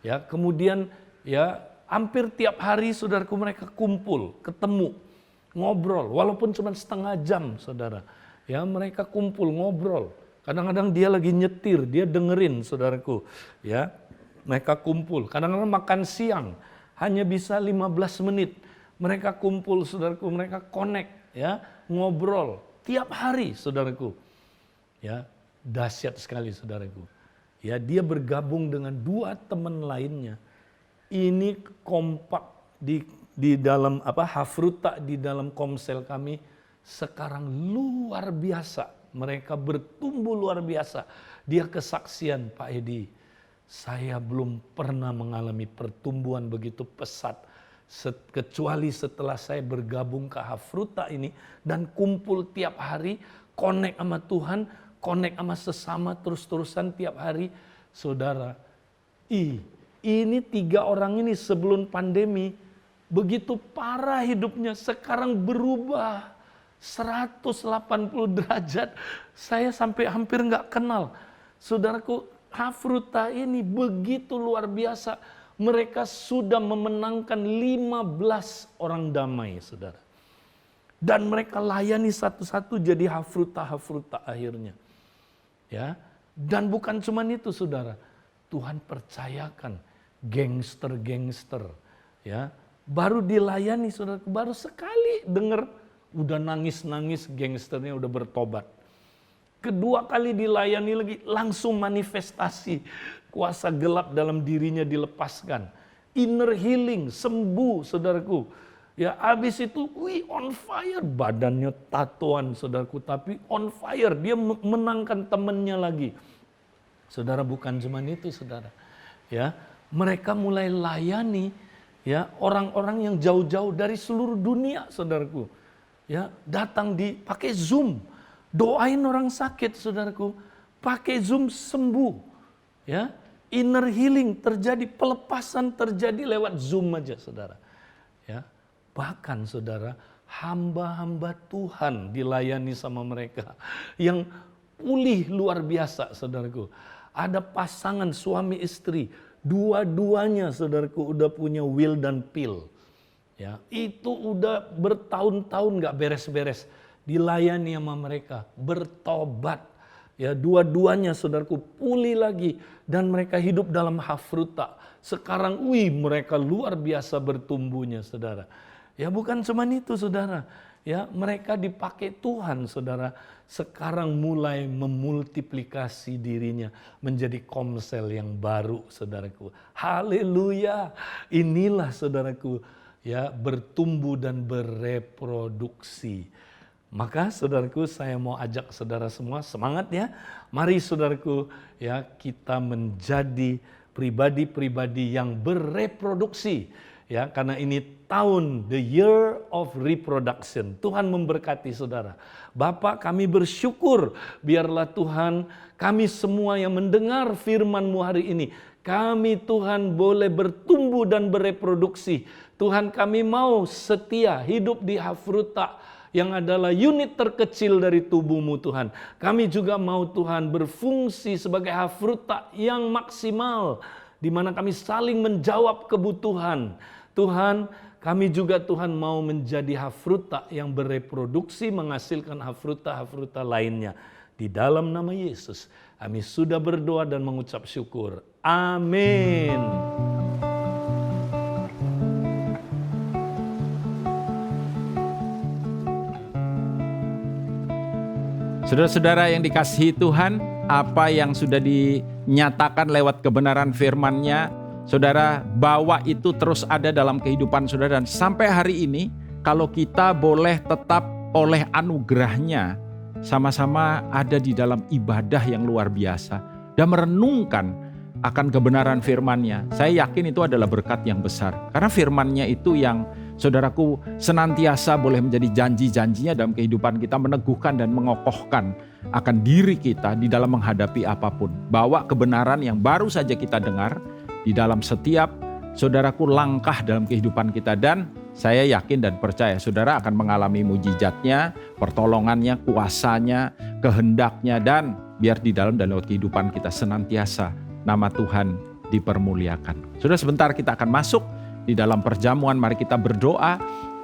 Speaker 4: Ya, kemudian ya hampir tiap hari saudaraku mereka kumpul, ketemu, ngobrol, walaupun cuma setengah jam saudara. Ya, mereka kumpul ngobrol. Kadang-kadang dia lagi nyetir, dia dengerin saudaraku. Ya, mereka kumpul. Kadang-kadang makan siang hanya bisa 15 menit. Mereka kumpul saudaraku, mereka connect ya, ngobrol tiap hari saudaraku. Ya, dahsyat sekali saudaraku. Ya, dia bergabung dengan 2 teman lainnya. Ini kompak di dalam hafruta di dalam komsel kami sekarang luar biasa. Mereka bertumbuh luar biasa. Dia kesaksian, Pak Edi, saya belum pernah mengalami pertumbuhan begitu pesat kecuali setelah saya bergabung ke hafruta ini dan kumpul tiap hari, connect sama Tuhan, connect sama sesama terus-terusan tiap hari. Saudara, ini 3 orang ini sebelum pandemi begitu parah hidupnya, sekarang berubah 180 derajat. Saya sampai hampir nggak kenal. Saudaraku, hafruta ini begitu luar biasa. Mereka sudah memenangkan 15 orang damai, saudara. Dan mereka layani satu-satu jadi hafruta akhirnya. Ya, dan bukan cuma itu, saudara. Tuhan percayakan gangster, ya. Baru dilayani saudara, baru sekali dengar udah nangis-nangis gangsternya udah bertobat. Kedua kali dilayani lagi langsung manifestasi kuasa gelap dalam dirinya dilepaskan. Inner healing, sembuh saudaraku. Ya, habis itu on fire, badannya tatoan saudaraku, tapi on fire, dia menangkan temannya lagi. Saudara, bukan cuma itu saudara. Ya, mereka mulai layani ya orang-orang yang jauh-jauh dari seluruh dunia saudaraku. Ya, datang pakai Zoom, doain orang sakit saudaraku, pakai Zoom sembuh. Ya, inner healing terjadi, pelepasan terjadi lewat Zoom aja saudara. Ya, bahkan saudara, hamba-hamba Tuhan dilayani sama mereka. Yang pulih luar biasa, saudaraku. Ada pasangan suami istri, dua-duanya saudaraku udah punya will dan pill. Ya, itu udah bertahun-tahun gak beres-beres. Dilayani sama mereka, bertobat. Ya, dua-duanya saudaraku pulih lagi. Dan mereka hidup dalam hafruta. Sekarang mereka luar biasa bertumbuhnya, saudara. Ya, bukan cuma itu, saudara. Ya, mereka dipakai Tuhan, saudara. Sekarang mulai memultiplikasi dirinya menjadi Komsel yang baru, saudaraku. Haleluya. Inilah, saudaraku, ya, bertumbuh dan bereproduksi. Maka saudaraku, saya mau ajak saudara semua semangat ya. Mari saudaraku, ya, kita menjadi pribadi-pribadi yang bereproduksi. Ya, karena ini tahun the year of reproduction. Tuhan memberkati saudara. Bapak, kami bersyukur biarlah Tuhan, kami semua yang mendengar firman-Mu hari ini, kami Tuhan boleh bertumbuh dan bereproduksi. Tuhan, kami mau setia hidup di hafruta yang adalah unit terkecil dari tubuh-Mu Tuhan. Kami juga mau Tuhan berfungsi sebagai hafruta yang maksimal, di mana kami saling menjawab kebutuhan. Tuhan, kami juga Tuhan mau menjadi hafruta yang bereproduksi, menghasilkan hafruta-hafruta lainnya. Di dalam nama Yesus, kami sudah berdoa dan mengucap syukur. Amin.
Speaker 5: Saudara-saudara yang dikasihi Tuhan, apa yang sudah dinyatakan lewat kebenaran firman-Nya, saudara bawa itu terus ada dalam kehidupan saudara. Dan sampai hari ini, kalau kita boleh tetap oleh anugerah-Nya, sama-sama ada di dalam ibadah yang luar biasa, dan merenungkan akan kebenaran firman-Nya. Saya yakin itu adalah berkat yang besar. Karena firman-Nya itu yang saudaraku senantiasa boleh menjadi janji-janjinya dalam kehidupan kita, meneguhkan dan mengokohkan akan diri kita di dalam menghadapi apapun. Bawa kebenaran yang baru saja kita dengar di dalam setiap saudaraku langkah dalam kehidupan kita. Dan saya yakin dan percaya saudara akan mengalami mujizatnya, pertolongannya, kuasanya, kehendaknya. Dan biar di dalam dan lewat kehidupan kita senantiasa nama Tuhan dipermuliakan. Saudara, sebentar kita akan masuk di dalam perjamuan. Mari kita berdoa.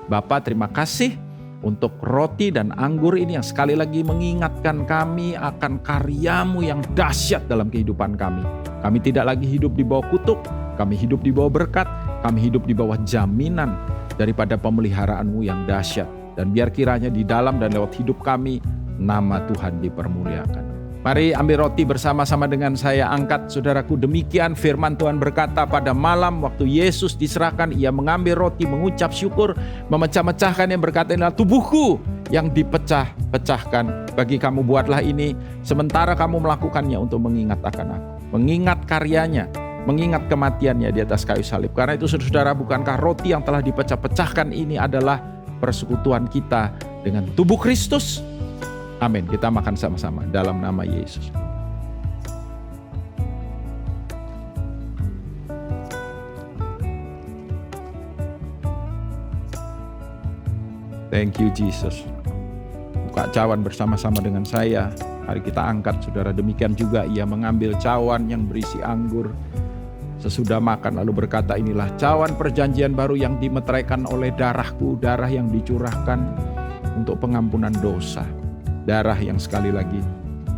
Speaker 5: Bapa, terima kasih untuk roti dan anggur ini yang sekali lagi mengingatkan kami akan karya-Mu yang dahsyat dalam kehidupan kami. Kami tidak lagi hidup di bawah kutuk, kami hidup di bawah berkat, kami hidup di bawah jaminan daripada pemeliharaan-Mu yang dahsyat. Dan biar kiranya di dalam dan lewat hidup kami, nama Tuhan dipermuliakan. Mari ambil roti bersama-sama dengan saya, angkat saudaraku. Demikian firman Tuhan berkata, pada malam waktu Yesus diserahkan, ia mengambil roti, mengucap syukur, memecah-mecahkan yang berkata, inilah tubuhku yang dipecah-pecahkan. Bagi kamu buatlah ini, sementara kamu melakukannya untuk mengingat akan aku. Mengingat karyanya, mengingat kematiannya di atas kayu salib. Karena itu saudara, bukankah roti yang telah dipecah-pecahkan ini adalah persekutuan kita dengan tubuh Kristus? Amin. Kita makan sama-sama dalam nama Yesus. Thank you Jesus. Buka cawan bersama-sama dengan saya. Mari kita angkat saudara. Demikian juga ia mengambil cawan yang berisi anggur sesudah makan, lalu berkata, inilah cawan perjanjian baru yang dimeteraikan oleh darahku, darah yang dicurahkan untuk pengampunan dosa. Darah yang sekali lagi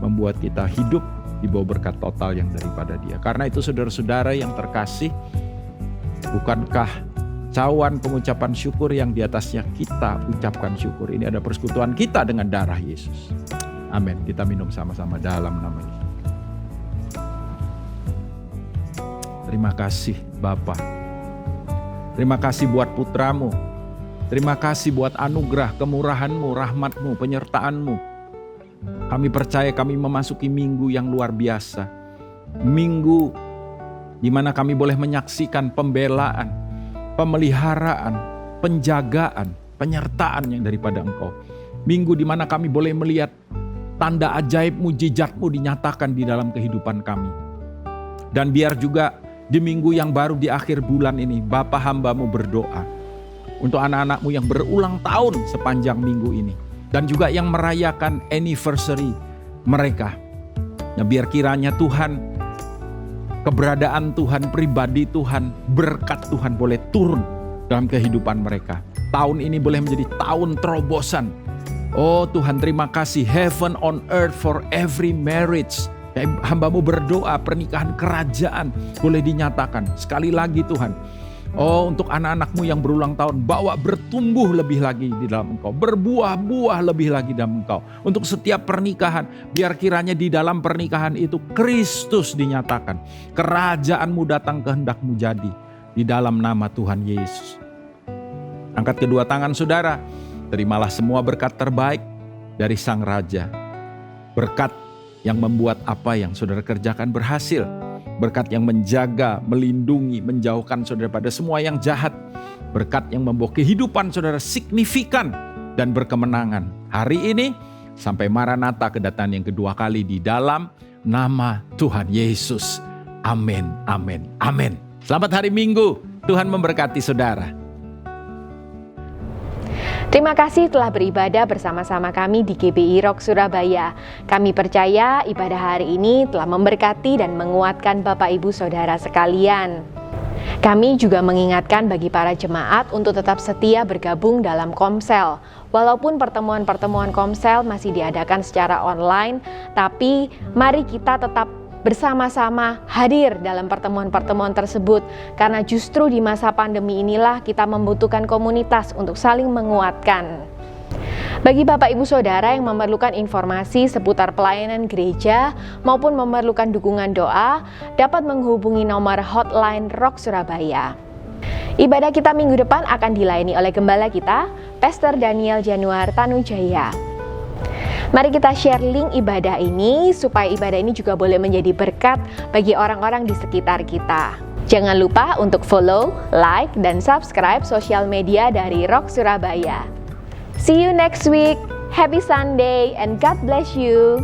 Speaker 5: membuat kita hidup di bawah berkat total yang daripada Dia. Karena itu saudara-saudara yang terkasih, bukankah cawan pengucapan syukur yang di atasnya kita ucapkan syukur, ini ada persekutuan kita dengan darah Yesus. Amin. Kita minum sama-sama dalam nama Yesus. Terima kasih Bapa. Terima kasih buat putra-Mu. Terima kasih buat anugerah, kemurahan-Mu, rahmat-Mu, penyertaan-Mu. Kami percaya kami memasuki minggu yang luar biasa. Minggu di mana kami boleh menyaksikan pembelaan, pemeliharaan, penjagaan, penyertaan yang daripada Engkau. Minggu di mana kami boleh melihat tanda ajaib mujizat-Mu dinyatakan di dalam kehidupan kami. Dan biar juga di minggu yang baru di akhir bulan ini, Bapa hamba-Mu berdoa, untuk anak-anakmu yang berulang tahun sepanjang minggu ini. Dan juga yang merayakan anniversary mereka. Nah, biar kiranya Tuhan, keberadaan Tuhan, pribadi Tuhan, berkat Tuhan boleh turun dalam kehidupan mereka. Tahun ini boleh menjadi tahun terobosan. Oh Tuhan, terima kasih. Heaven on earth for every marriage. Hamba-Mu berdoa pernikahan kerajaan boleh dinyatakan. Sekali lagi Tuhan, oh untuk anak-anak-Mu yang berulang tahun, bawa bertumbuh lebih lagi di dalam Engkau. Berbuah-buah lebih lagi dalam Engkau. Untuk setiap pernikahan, biar kiranya di dalam pernikahan itu Kristus dinyatakan. Kerajaan-Mu datang, kehendak-Mu jadi. Di dalam nama Tuhan Yesus. Angkat kedua tangan saudara, terimalah semua berkat terbaik dari Sang Raja. Berkat yang membuat apa yang saudara kerjakan berhasil. Berkat yang menjaga, melindungi, menjauhkan saudara pada semua yang jahat. Berkat yang membawa kehidupan saudara signifikan dan berkemenangan. Hari ini sampai Maranatha kedatangan yang kedua kali di dalam nama Tuhan Yesus. Amin, amin, amin. Selamat hari Minggu. Tuhan memberkati saudara.
Speaker 1: Terima kasih telah beribadah bersama-sama kami di GBI Rock Surabaya. Kami percaya ibadah hari ini telah memberkati dan menguatkan Bapak Ibu Saudara sekalian. Kami juga mengingatkan bagi para jemaat untuk tetap setia bergabung dalam Komsel. Walaupun pertemuan-pertemuan Komsel masih diadakan secara online, tapi mari kita tetap bersama-sama hadir dalam pertemuan-pertemuan tersebut, karena justru di masa pandemi inilah kita membutuhkan komunitas untuk saling menguatkan. Bagi Bapak Ibu Saudara yang memerlukan informasi seputar pelayanan gereja maupun memerlukan dukungan doa, dapat menghubungi nomor hotline Rock Surabaya. Ibadah kita minggu depan akan dilayani oleh gembala kita, Pastor Daniel Januar Tanujaya. Mari kita share link ibadah ini supaya ibadah ini juga boleh menjadi berkat bagi orang-orang di sekitar kita. Jangan lupa untuk follow, like, dan subscribe sosial media dari Rock Surabaya. See you next week. Happy Sunday and God bless you.